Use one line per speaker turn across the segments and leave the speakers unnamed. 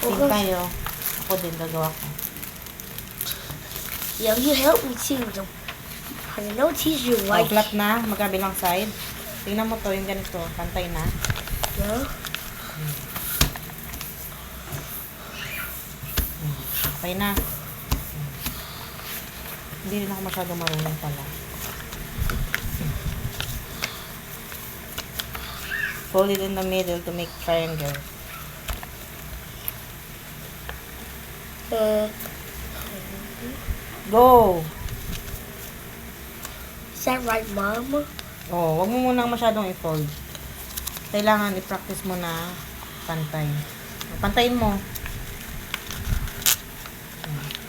Team tayo. Ako din gagawa ko.
Yeah, you help me too. I know teach you
Oh,
like.
flat na. Magkabilang side. Tingnan mo to, yung ganito. Pantay na.
Yeah.
Pantay na. Hindi rin ako masyadong marunong pala. Fold it in the middle to make triangle. Go!
Is that right, Mom?
Oh, wag mo munang masyadong i-fold. Kailangan i-practice mo na pantay. Pantayin mo.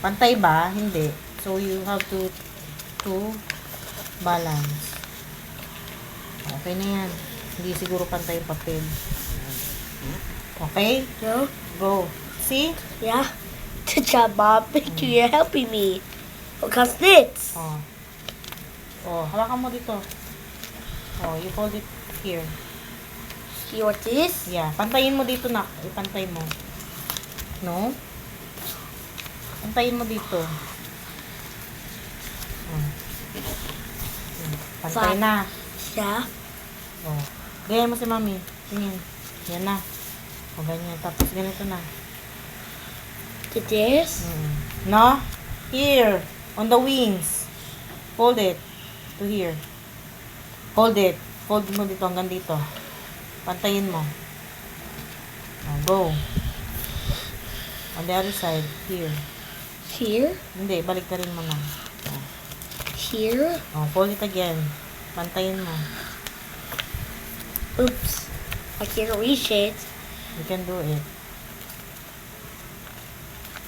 Pantay ba? Hindi. So, you have to balance. Okay na yan. Hindi siguro pantay yung papel. Okay?
No?
Go. See?
Yeah. Good job, Mom. Thank you. You're helping me. Because this.
Oh. Oh, hawakan mo dito. Oh, you hold it here.
You want this?
Yeah, pantayin mo dito na. Ipantay mo. No? Pantayin mo dito. Oh. Pantay na.
Yeah.
Oh. Gaya mo si Mami. Tingin. Yan na. O, ganyan. Tapos ganito na.
To this?
No? Here. On the wings. Hold it. To here. Hold it. Hold mo dito hanggang dito. Pantayin mo. Oh, go. On the other side. Here.
Here?
Hindi. Balik ka rin mo na. Oh.
Here?
Oh, hold it again. Pantayin mo.
Oops. I can't reach it.
You can do it.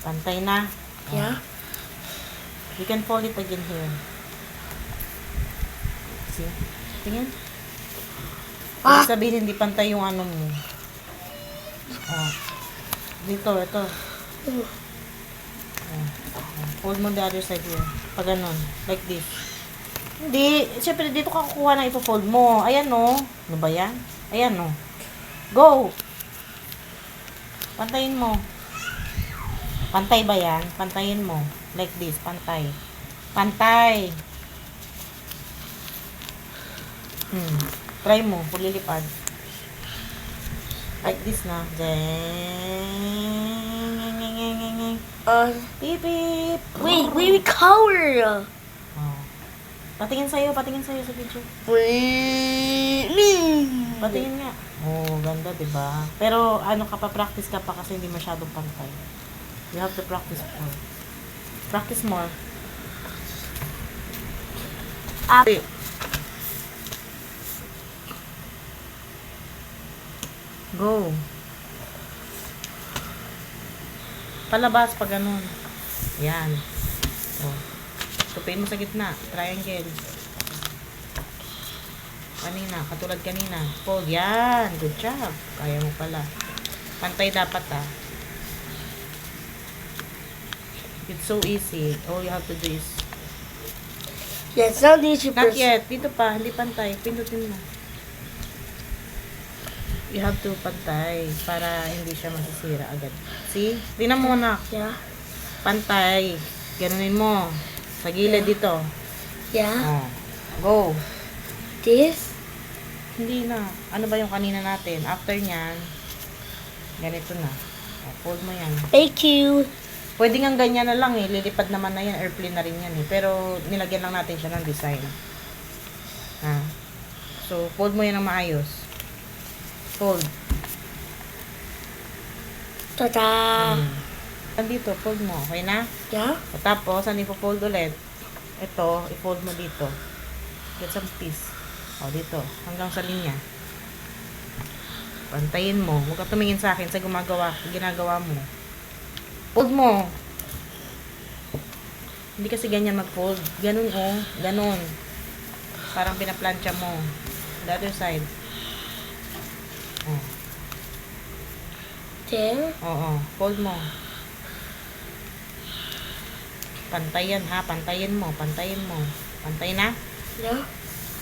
Pantay na. Oh.
Yeah.
You can fold it again here. See? Tingin. Ibig sabihin, hindi pantay yung ano mo. Oh. Dito, ito. Oh. Hold mo the other side here. Pag ganun. Like this. Hindi. Siyempre, dito ka kukuha na ipo-fold mo. Ayan, no. Ano ba yan? Ayan, no. Go! Pantayin mo. Pantay ba yan? Pantayin mo. Like this. Pantay. Pantay. Try mo. Pulilipad. Like this na. Beep, beep.
Wait, color.
Oh. Patingin sa'yo sa video. Patingin nga. Oh, ganda, diba? Pero, ano ka pa, practice ka pa kasi hindi masyadong pantay. You have to practice more. Practice more. Go. Palabas pa ganun. Yan. Oh. Tupin mo sa gitna. Triangle. Kanina. Katulad kanina. Fold. Yan. Good job. Kaya mo pala. Pantay dapat ah. It's so easy. All you have to do is...
Yeah, it's not easy.
Not yet. Dito pa. Hindi pantay. Pindutin mo. You have to pantay para hindi siya masisira agad. See? Tingnan mo na.
Yeah.
Pantay. Ganunin mo. Sa gilid dito.
Yeah.
Oh. Go.
This?
Hindi na. Ano ba yung kanina natin? After nyan, ganito na. Oh, fold mo yan.
Thank you.
Pwede nga ganyan na lang eh. Lilipad naman na yan. Airplane na rin yan eh. Pero nilagyan lang natin siya ng design. Ha? So, fold mo yan ng maayos. Fold.
Ta-da!
Nandito, fold mo. Okay na?
Yeah?
O tapos, ano ipo-fold ulit? Ito, i-fold mo dito. Get some piece. O, dito. Hanggang sa linya. Pantayin mo. Huwag ka tumingin sa akin sa ginagawa mo. Fold mo. Hindi kasi ganyan mag-fold. Ganun oh. Ganun. Parang pinaplansya mo. The other side. Oh.
There?
Oo. Fold mo. Pantay yan ha. Pantayin mo. Pantayin mo. Pantay na?
Yeah?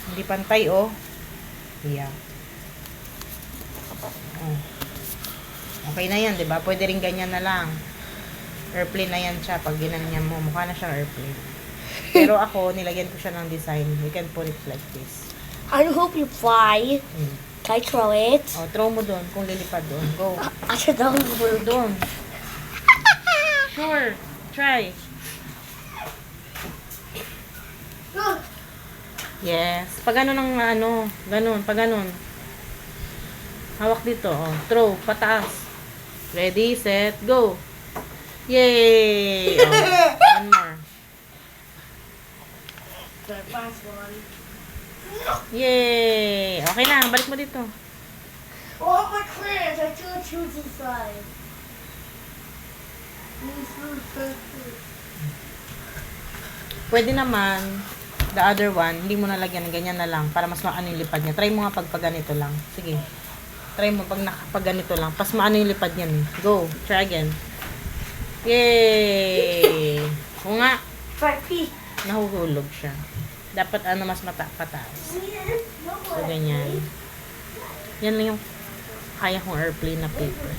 Hindi pantay oh. Yeah. Oh. Okay na yan, di ba? Pwede rin ganyan na lang. Airplane na yan siya. Pag ginanyan mo, mukha na siyang airplane. Pero ako, nilagyan ko siya ng design. You can put it like this.
I hope you fly.
Hmm.
Can I throw it?
O, throw mo doon. Kung lilipad doon. Go.
I should know where.
Doon. Sure. Try. Yes. Pag ano ng ano, ganun, pag ganun. Hawak dito, oh. Throw, pataas. Ready, set, go. Yay! Oh, one more.
The last one.
Yay! Okay na, balik mo dito.
Oh, my clears. I still choose inside.
Pwede naman, the other one, hindi mo nalagyan, ganyan na lang, para mas maano yung lipad niya. Try mo nga pag ganito lang. Sige. Try mo pag nakapag ganito lang. Pas maano yung lipad niyan. Go. Try again. Yay! O nga,
Try P.
nahuhulog siya. Dapat ano mas pataas. So, ganyan. Yan lang yung kaya kong airplane na paper.